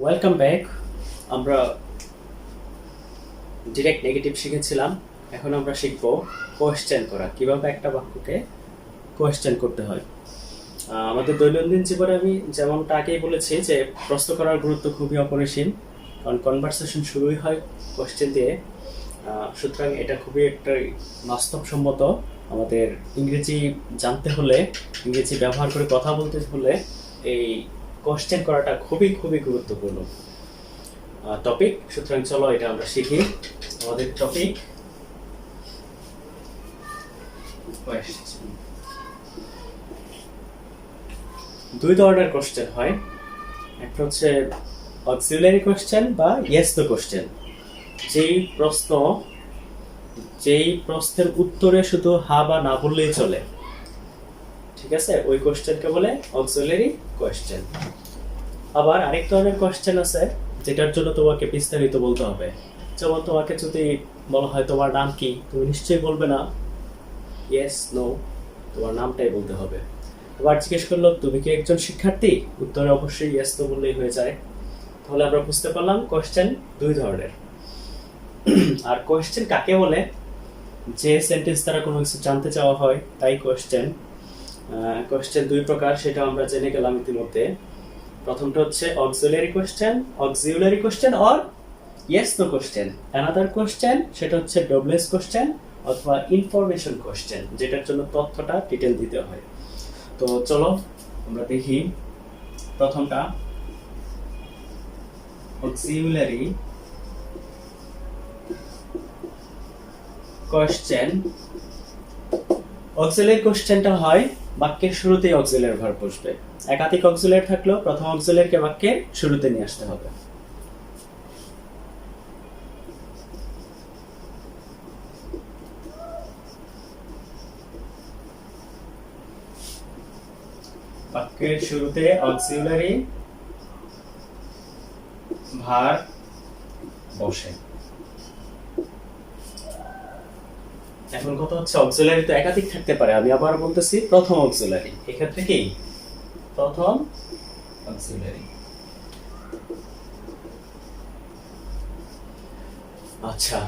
Welcome back. আমরা direct negative শিখেছিলাম। এখন আমরা শিখব কোয়েশ্চেন করা, কিভাবে একটা বাক্যকে কোয়েশ্চেন করতে হয়। আমাদের দৈনন্দিন জীবনে আমি যেমনটা আগেই বলেছি যে প্রশ্ন করার গুরুত্ব খুবই অপরিসীম, কারণ কনভারসেশন শুরুই হয় কোয়েশ্চেন দিয়ে। সুতরাং এটা খুবই একটা বাস্তবসম্মত। আমাদের ইংরেজি জানতে হলে, ইংরেজি ব্যবহার করে কথা বলতে হলে এই কোয়েশ্চেন করাটা খুবই খুবই গুরুত্বপূর্ণ টপিক। সুতরাং চলো এটা আমরা শিখি। আমাদের টপিক কোয়েশ্চেন। দুই ধরনের কোয়েশ্চেন হয়, একটা হচ্ছে অক্সিলারি কোয়েশ্চেন বা ইয়েস নো কোয়েশ্চেন। যেই প্রশ্নের উত্তরে শুধু হা বা না বললেই চলে, ঠিক আছে, ওই কোয়েশ্চেনকে বলে অক্সিলারি কোয়েশ্চেন। আবার আরেক ধরনের কোয়েশ্চেন আছে যেটার জন্য তোমাকে বিস্তারিত বলতে হবে। যেমন তোমাকে যদি বলা হয় তোমার নাম কি, তুমি নিশ্চয়ই বলবে না ইয়েস নো, তোমার নামটাই বলতে হবে। আবার জিজ্ঞেস করলো তুমি কি একজন শিক্ষার্থী, উত্তরে অবশ্যই ইয়েস নো বললেই হয়ে যায়। তাহলে আমরা বুঝতে পারলাম কোয়েশ্চেন দুই ধরনের। আর কোয়েশ্চেন কাকে বলে? যে সেন্টেন্স দ্বারা কোনো কিছু জানতে চাওয়া হয় তাই কোয়েশ্চেন। কোয়েশ্চেন দুই প্রকার, সেটা আমরা জেনে গেলাম ইতিমধ্যে। প্রথমটা হচ্ছে auxiliary question or yes no question. Another question সেটা হচ্ছে ডবলেস কোয়েশ্চেন অথবা ইনফরমেশন কোয়েশ্চেন, যেটার জন্য তথ্যটা ডিটেল দিতে হয়। তো চলো আমরা দেখি প্রথমটা, অক্সিলারি কোয়েশ্চেন। অক্সিলারি কোয়েশ্চেনটা হয় বাক্যের শুরুতেই অক্সিলারি ভার্ব বসবে। একাধিক অক্সিলারি থাকলেও প্রথম অক্সিলারিকে বাক্যের শুরুতে নিয়ে আসতে হবে। বাক্যের শুরুতে অক্সিলারি ভার্ব বসে। এখন কথা হচ্ছে অক্সিলারি তো একাধিক থাকতে পারে, আমি আবার বলতেছি প্রথম অক্সিলারি। এক্ষেত্রে কি প্রথম অক্সিলারি। আচ্ছা,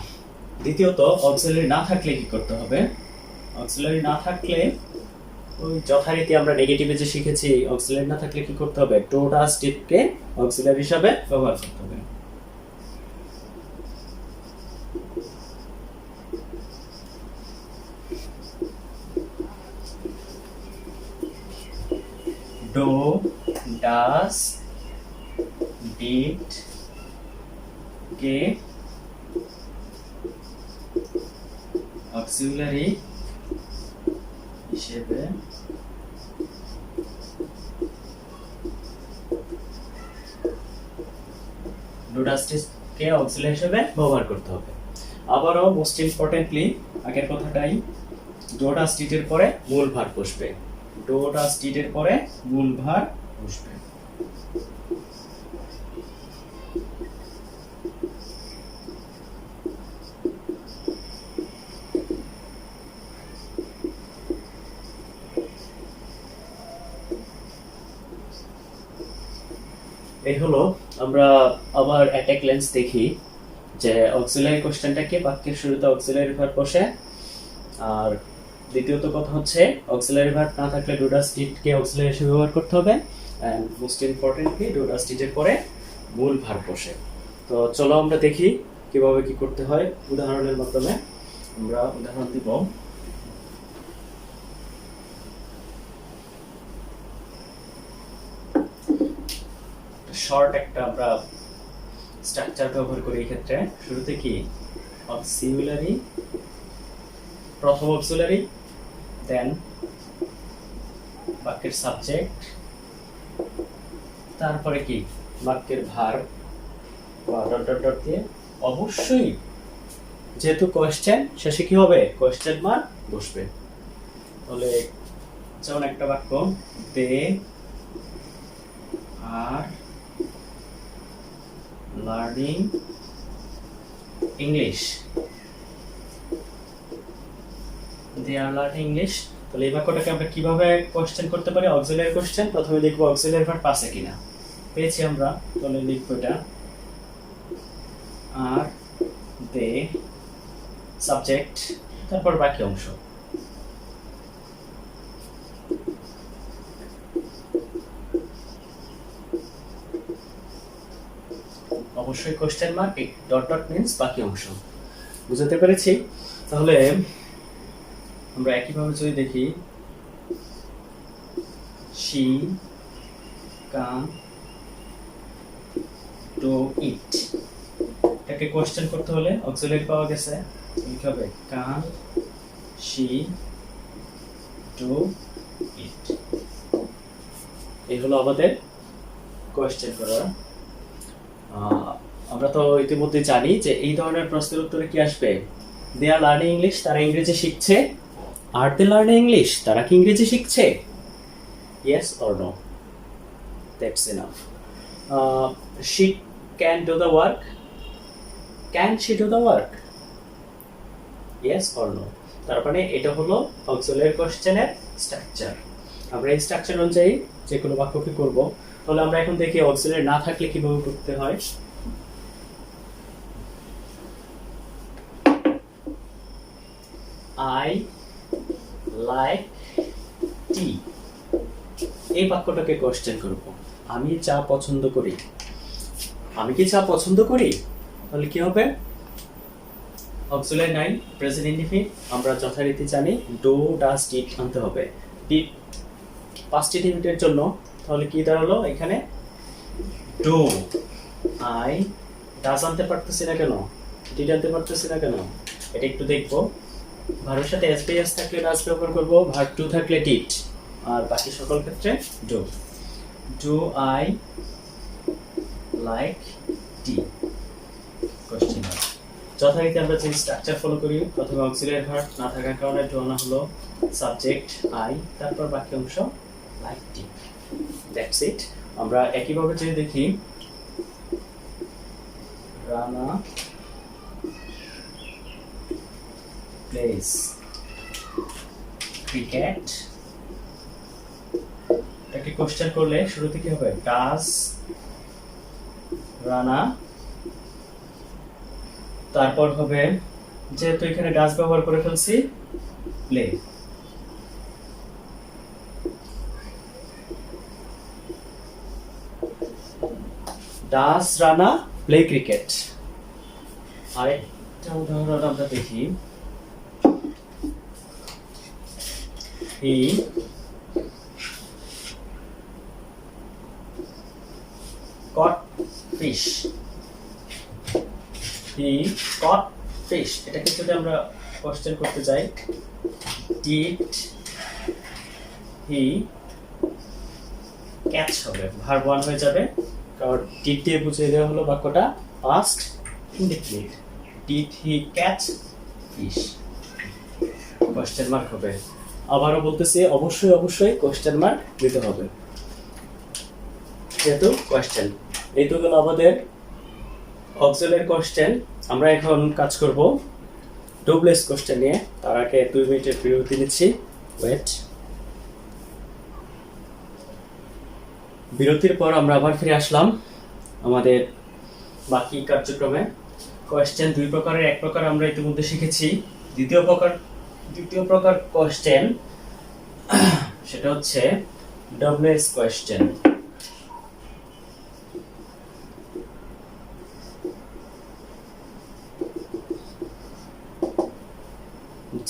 দ্বিতীয়ত অক্সিলারি না থাকলে কি করতে হবে? অক্সিলারি না থাকলে ওই যথারীতি আমরা নেগেটিভে যে শিখেছি, অক্সিলারি না থাকলে কি করতে হবে? ডু ডাজ ডিডকে অক্সিলারি হিসাবে ব্যবহার করতে হবে। Do does did K auxiliary হিসেবে ডু ডাজ ডিডকে অক্সিলারি হিসেবে ব্যবহার করতে হবে। আবারও মোস্ট ইম্পর্টেন্টলি আগের কথাটাই, ডু ডাজ ডিডের পরে মূল ভার্ব বসবে। ডু ডাজ ডিডের পরে মূল ভার্ব বসবে। এই হলো। আমরা আবার অ্যাটাক লেন্স দেখি যে অক্সিলারি কোশ্চেনটাকে বাক্যের শুরুতে অক্সিলারি ভার্ব বসে। আর দ্বিতীয়ত কথা হচ্ছে অক্সিলারি ভার্ব না থাকলে ডু ডাজ ডিডকে অক্সিলারি হিসেবে ব্যবহার করতে হবে। And most importantly do does ডিডের পরে মূল ভার্ব বসে। তো চলো আমরা দেখি কিভাবে কি করতে হয় উদাহরণের মাধ্যমে। আমরা উদাহরণ দিব। শর্ট একটা আমরা স্ট্রাকচার ব্যবহার করি। এই ক্ষেত্রে শুরুতে কি অক্সিলারি, প্রথম অক্সিলারি, দেন বাক্যের সাবজেক্ট, তারপরে কি বাক্যের ভার্ব বা ডট ডট ডট দিয়ে অবশ্যই যেহেতু কোয়েশ্চেন শেষে কি হবে? কোয়েশ্চেন মার্ক বসবে। তাহলে যেমন একটা বাক্য, they are learning English. They are learning English. তাহলে এই বাক্যটাকে আমরা কিভাবে কোয়েশ্চেন করতে পারি? Auxiliary question. প্রথমে দেখবো অক্সিলারি ভার্ব আছে কিনা। পেয়েছি আমরা, তাহলে লিখবো এটা আর দে সাবজেক্ট, তারপর বাকি অংশ। অবশ্যই question mark, dot dot means বাকি অংশ। বুঝতে পেরেছি? তাহলে আমরা একইভাবে যদি দেখি, she come to eat, এটাকে কোশ্চেন করতে হলে অক্সিলারি পাওয়া গেছে, কি হবে? come she to eat। এই হলো আমাদের কোশ্চেন করা। আমরা তো ইতিমধ্যে জানি যে এই ধরনের প্রশ্নের উত্তরে কি আসবে? দে আর লার্নিং ইংলিশ, তারা ইংরেজি শিখছে। আর দে লার্নিং ইংলিশ, তারা কি ইংরেজি শিখছে? Yes or no? That's enough. She can do the work. Can she do the work? Yes or no? তার মানে এটা হলো অক্সিলারি কোশ্চেনের স্ট্রাকচার। আমরা এই স্ট্রাকচার অনুযায়ী যে কোনো বাক্যকে করব। তাহলে আমরা এখন দেখি অক্সিলারি না থাকলে কিভাবে করতে হয়। I like tea, এই বাক্যটাকে কোশ্চেন করব। আমি চা পছন্দ করি। আমি কি চা পছন্দ করি? তাহলে কি হবে? অক্সিলারি নাই, প্রেজেন্ট ইনডিফিনিট আমরা যথারীতি জানি ডু ডাজ ডিড আনতে হবে। ডিড পাস্ট ইনডিফিনিটের জন্য তাহলে কি দাঁড়ালো এখানে? ডু। আই ডাজ আনতে পারতেছি না কেন? ডিড আনতে পারতেছি না কেন? এটা একটু দেখবো। ভার্বের সাথে এস বাই এস থাকলে ডাজ ব্যবহার করব, ভার্ব টু থাকলে ডিড, আর বাকি সকল ক্ষেত্রে do. Do I like tea, question mark. যথারীতি আমরা যে স্ট্রাকচার ফলো করি, প্রথমে অক্সিলারি ভার্ব না থাকার কারণে ডু আনা হলো, সাবজেক্ট আই, তারপর বাকি অংশ লাইক টি। That's it. আমরা একইভাবে যদি দেখি, রানা প্লেস ক্রিকেট, এটাকে কোশ্চেন করলে শুরুতে কি হবে? ডাজ রানা, তারপর হবে যেহেতু এখানে ডাজ ব্যবহার করে ফেলছি, play. Does Rana play cricket. আরেকটা উদাহরণ আমরা দেখি, he caught fish, he caught fish, এটাকে যদি আমরা কোশ্চেন করতে যাই, did he catch হবে, ভার্ব ওয়ান হয়ে যাবে, কারণ did দিয়ে বুঝিয়ে দেওয়া হলো বাক্যটা past indefinite. did he catch fish, question mark হবে। আবারও বলতেছি, অবশ্যই অবশ্যই কোশ্চেন মার্ক দিতে হবে, যেহেতু কোশ্চেন। এই তো গেল আমাদের অক্সিলারি কোশ্চেন। আমরা এখন কাজ করব ডবলএস কোশ্চেন নিয়ে। তার আগে 2 মিনিটের বিরতি নিচ্ছি। ওয়েট। বিরতির পর আমরা আবার ফিরে আসলাম আমাদের বাকি কার্যক্রমে। কোশ্চেন দুই প্রকারের, এক প্রকার আমরা ইতিমধ্যে শিখেছি, দ্বিতীয় প্রকার কোশ্চেন সেটা হচ্ছে ডবলএস কোশ্চেন।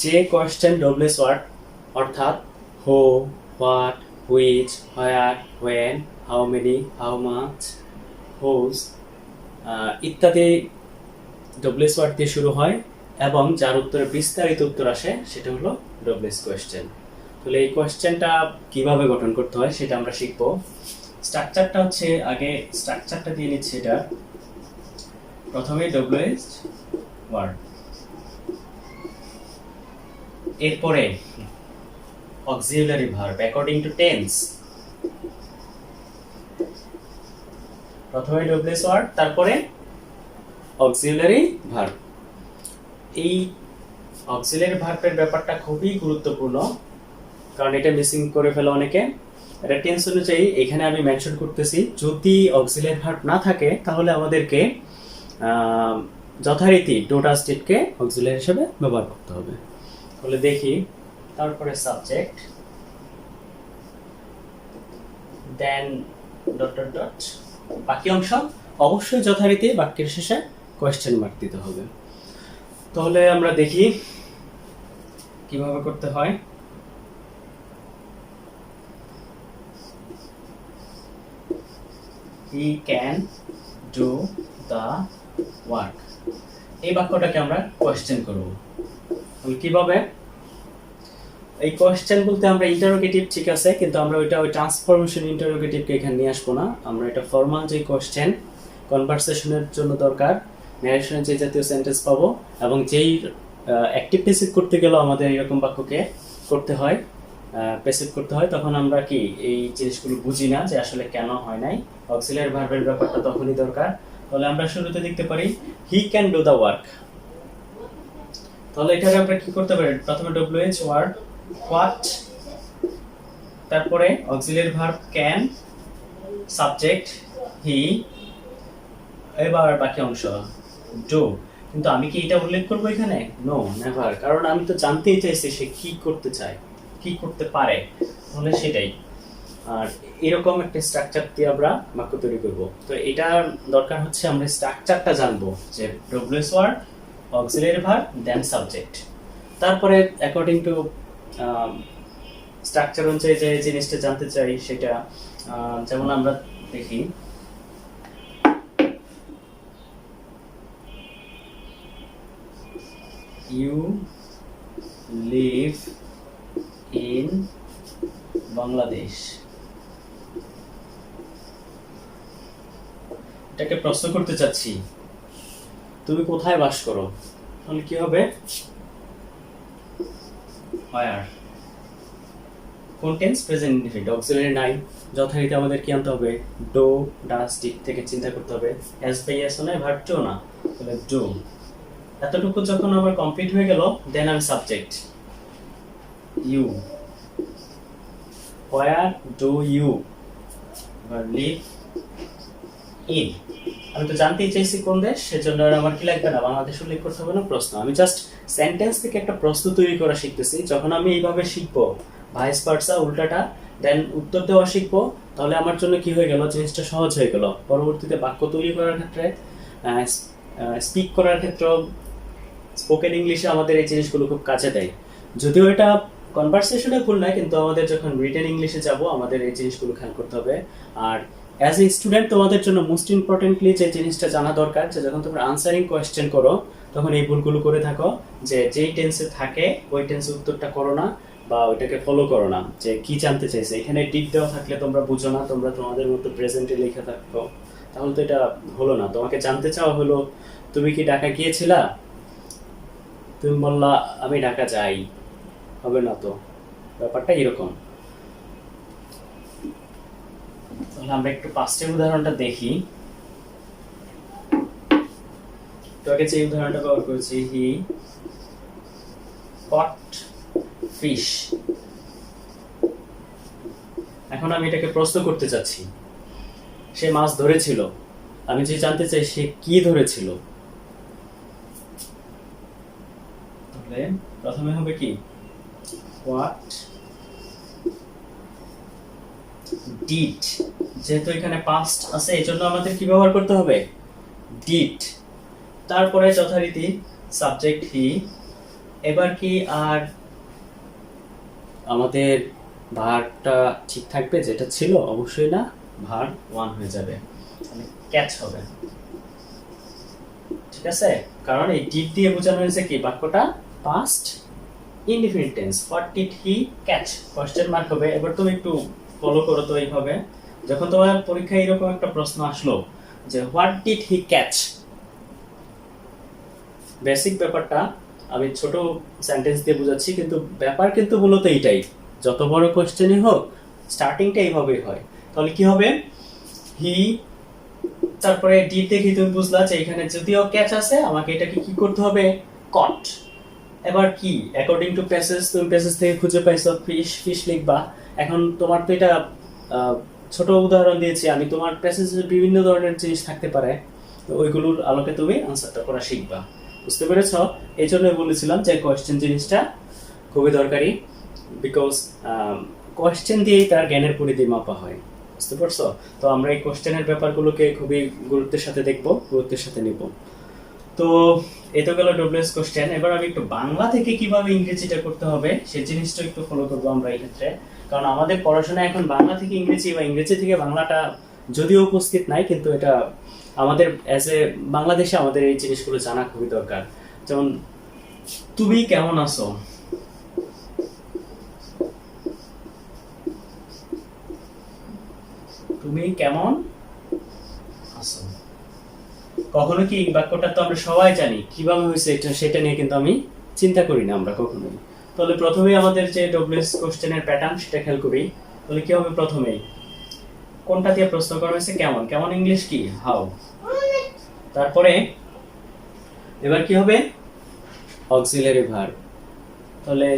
যে কোশ্চেন ডবলএস ওয়ার্ড অর্থাৎ who, what, which, where, when, how many, how much, whose ইত্যাদি ডবলএস ওয়ার্ড দিয়ে শুরু হয় এবং যার উত্তরে বিস্তারিত উত্তর আসে সেটা হলো ডবলএস কোশ্চেন। তাহলে এই কোশ্চেনটা কিভাবে গঠন করতে হয় সেটা আমরা শিখব। স্ট্রাকচারটা হচ্ছে, আগে স্ট্রাকচারটা দিয়ে নিচ্ছি। এটা প্রথমে ডবলএস ওয়ার্ড, এরপরে auxiliary verb according to tense. প্রথমে ডবলএস ওয়ার্ড, তারপরে অক্সিলারি ভার্ব। এই অক্সিলারি ভার্বের ব্যাপারটা খুবই গুরুত্বপূর্ণ, কারণ এটা মিসিং করে ফেলে অনেকে। এটা টেন্স অনুযায়ী এখানে আমি মেনশন করতেছি, যদি অক্সিলারি ভার্ব না থাকে তাহলে আমাদেরকে যথারীতি ডু ডাজ ডিডকে অক্সিলারি হিসেবে ব্যবহার করতে হবে। তাহলে দেখি, তারপরে সাবজেক্ট, দেন ডট ডট ডট, বাকি অংশ অবশ্যই যথারীতি বাক্যের শেষে কোয়েশ্চেন মার্ক দিতে হবে। তাহলে আমরা দেখি কিভাবে করতে হয়। He can do the work, এই বাক্যটাকে আমরা কোয়েশ্চেন করব। তাহলে কিভাবে? এই কোয়েশ্চেন বলতে আমরা ইন্টারোগেটিভ ঠিক আছে, কিন্তু আমরা ওই ট্রান্সফরমেশন ইন্টারোগেটিভকে এখানে নিয়ে আসবো না। আমরা এটা ফর্মাল যে কোয়েশ্চেন কনভারসেশনের জন্য দরকার, ন্যারেশনের যে জাতীয় সেন্টেন্স পাবো, এবং যেই অ্যাক্টিভ প্যাসিভ করতে গেলেও আমাদের এরকম বাক্যকে করতে হয়, প্যাসিভ করতে হয়, তখন আমরা কি এই জিনিসগুলো বুঝি না যে আসলে কেন হয় নাই। অক্সিলারি ভার্বের ব্যাপারটা তখনই দরকার। তাহলে আমরা শুরুতে দেখতে পারি he can do the work. তাহলে এখানে আমরা কি করতে পারি? প্রথমে ডব্লিউএইচ ওয়ার্ড হোয়াট, তারপরে অক্সিলারি ভার্ব ক্যান, সাবজেক্ট হি, এবার বাকি অংশ ডু। কিন্তু আমি কি এটা উল্লেখ করবো এখানে? নো, নেভার, কারণ আমি তো জানতেই চাইছি সে কি করতে চায়, কি করতে পারে, তাহলে সেটাই। আর এরকম একটা স্ট্রাকচার দিয়ে আমরা বাক্য তৈরি করব। তো এটা দরকার হচ্ছে আমরা স্ট্রাকচারটা জানবো, যে WH word, auxiliary verb, then subject. তারপরে অ্যাকর্ডিং টু স্ট্রাকচার অনুযায়ী যে জিনিসটা জানতে চাই সেটা, যেমন আমরা দেখি ইউ লিভ ইন বাংলাদেশ, এটাকে প্রশ্ন করতে চাচ্ছি, তুমি কোথায় বাস করো? তাহলে কি হবে? হোয়ার, কোন টেন্স? প্রেজেন্ট ইনডিফিনিট, অক্সিলারি নাই, যথারীতি আমাদের কি আনতে হবে? ডু ডাজ ডিড থেকে চিন্তা করতে হবে। এস বাই এস নয়, ভার্ব টু না, তাহলে ডু। এতটুকু যখন আমার কমপ্লিট হয়ে গেল, দেন আমি subject you, where do you live in. আমি তো জানতেই চাইছি কোন দেশ, সেজন্য আমার কি লাগবে না, বাংলাদেশ উল্লেখ করতে হবে না, প্রশ্ন। আমি জাস্ট সেন্টেন্স থেকে একটা প্রশ্ন তৈরি করা শিখতেছি। যখন আমি এইভাবে শিখবো, ভাইস ভার্সা, উল্টাটা, দেন উত্তর দেওয়া শিখবো, তাহলে আমার জন্য কি হয়ে গেল, জিনিসটা সহজ হয়ে গেল। পরবর্তীতে বাক্য তৈরি করার ক্ষেত্রে, স্পিক করার ক্ষেত্রে, স্পোকেন ইংলিশে আমাদের এই জিনিসগুলো খুব কাজে দেয়। যদিও এটা কনভারসেশনে ভুল নয়, কিন্তু আমাদের যখন রিটেন ইংলিশে যাব, আমাদের এই জিনিসগুলো খেয়াল করতে হবে। আর অ্যাজ এ স্টুডেন্ট তোমাদের জন্য মোস্ট ইম্পর্টেন্টলি যে জিনিসটা জানা দরকার, যে যখন তোমরা আনসারিং কোয়েশ্চেন করো তখন এই ভুলগুলো করে থাকো, যে যেই টেন্সে থাকে ওই টেন্সে উত্তরটা করো না, বা ওইটাকে ফলো করো না, যে কি জানতে চাইছে। এখানে ডিড দেওয়া থাকলে তোমরা বুঝো না, তোমরা তোমাদের মতো প্রেজেন্টে লেখা থাকো, তাহলে তো এটা হলো না। তোমাকে জানতে চাওয়া হলো তুমি কি ঢাকা গিয়েছিলা, তুমি বললা আমি ঢাকা যাই, হবে না তো, ব্যাপারটা এরকম। তাহলে আমরা একটু পাস্টের উদাহরণটা দেখি। তো আগে যে উদাহরণটা ব্যবহার করেছি, হি কট ফিশ। এখন আমি এটাকে প্রশ্ন করতে চাচ্ছি, সে মাছ ধরেছিল। আমি যে জানতে চাই সে কি ধরেছিল, তাহলে প্রথমে হবে কি, হোয়াট ডিড। যেহেতু এখানে পাস্ট আছে, এই জন্য আমাদের কি ব্যবহার করতে হবে? ডিড। তারপরে যথারীতি সাবজেক্ট হি। এবার কি আর আমাদের ভার্বটা ঠিক থাকবে যেটা ছিল? অবশ্যই না, ভার্ব ওয়ান হয়ে যাবে, মানে ক্যাচ হবে। ঠিক আছে, কারণ এই ডিড দিয়ে বোঝানো হয়েছে কি, বাক্যটা past indefinite tense. What did he catch, question mark হবে। এবার তুমি একটু ফলো করো তো এইভাবে, যখন তোমার পরীক্ষায় এরকম একটা প্রশ্ন আসলো যে what did he catch, basic ব্যাপারটা আমি ছোট সেন্টেন্স দিয়ে বোঝাচ্ছি, কিন্তু ব্যাপার কিন্তু মূলত এইটাই। যত বড় কোয়েশ্চেনই হোক, স্টার্টিংটা এইভাবেই হয়। তাহলে কি হবে, হি, তারপরে ডি দেখি তুমি বুঝলা যে এখানে যদিও ক্যাচ আছে, আমাকে এটাকে কি করতে হবে, কট। এবার কি, অ্যাকর্ডিং টু প্যাসেজ, তুমি প্যাসেজ থেকে খুঁজে পাইছো ফিশ, ফিশ লিখবা। এখন তোমার তো এটা ছোট উদাহরণ দিয়েছি আমি, তোমার প্যাসেজে বিভিন্ন ধরনের জিনিস থাকতে পারে, তো ওইগুলোর আলোকে তুমি আনসারটা করা শিখবা। বুঝতে পেরেছ? এই জন্যই বলেছিলাম যে কোয়েশ্চেন জিনিসটা খুবই দরকারি, বিকজ কোয়েশ্চেন দিয়েই তার জ্ঞানের পরিধি মাপা হয়। বুঝতে পারছো? তো আমরা এই কোয়েশ্চেনের ব্যাপারগুলোকে খুবই গুরুত্বের সাথে দেখবো, গুরুত্বের সাথে নিব। তো এই তো গেল ডব্লিউএস কোশ্চেন। এবার আমি একটু বাংলা থেকে কিভাবে ইংরেজিটা করতে হবে সেই জিনিসটা একটু ফলো করবো আমরা এই ক্ষেত্রে, কারণ আমাদের পড়াশোনা এখন বাংলা থেকে ইংরেজি বা ইংরেজি থেকে বাংলাটা যদিও উপস্থিত নাই, কিন্তু এটা আমাদের অ্যাজ এ বাংলাদেশে আমাদের এই জিনিসগুলো জানা খুবই দরকার। যেমন তুমি কেমন আছো, তুমি কেমন আছো, কখনো কি বাক্যটা তো আমরা সবাই জানি কিভাবে হয়েছে এটা, সেটা নিয়ে কিন্তু আমি চিন্তা করি না আমরা কখনোই। তাহলে প্রথমেই আমাদের যে ডব্লিউএস কোশ্চেনের প্যাটার্ন সেটা খেয়াল করি। তাহলে কি হবে? প্রথমেই কোনটা দিয়ে প্রশ্ন করা হয়েছে? কেমন। কেমন ইংলিশ কি? হাউ। তারপরে এবার কি হবে? Auxiliary verb. তাহলে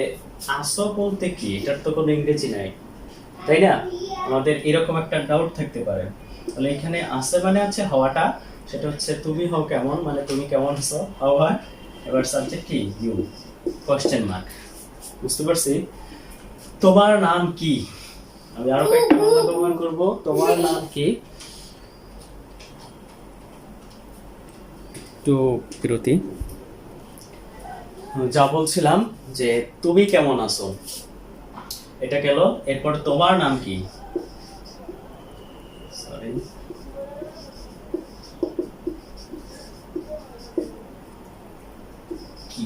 আসো বলতে কি? এটার তো কোনো ইংরেজি নাই, তাই না? আমাদের এরকম একটা ডাউট থাকতে পারে। তাহলে এখানে আসে মানে হচ্ছে হওয়াটা, সেটা হচ্ছে তুমি হও কেমন, মানে তুমি কেমন আছো, হওয়া। এবার সাবজেক্ট কি? You, question mark. বুঝতে পারছি? তোমার নাম কি? আমি আরো কয়েকটা বাংলা ব্যবহার করব। তোমার নাম কি? একটু বিরতি। যা বলছিলাম যে তুমি কেমন আছো, এটা গেল। এরপর তোমার নাম কি? সরি, কি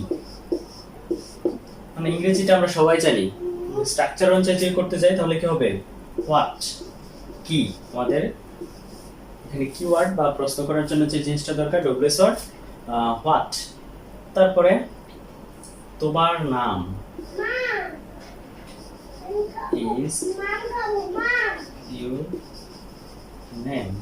মানে ইংরেজিটা আমরা সবাই জানি, স্ট্রাকচার অনুযায়ী যদি করতে যাই তাহলে কি হবে? হোয়াট, কি। আমাদের এখানে কিওয়ার্ড বা প্রশ্ন করার জন্য যে জিনিসটা দরকার ডব্লিউএস ওয়ার্ড, হোয়াট। তারপরে তোমার নাম is your name,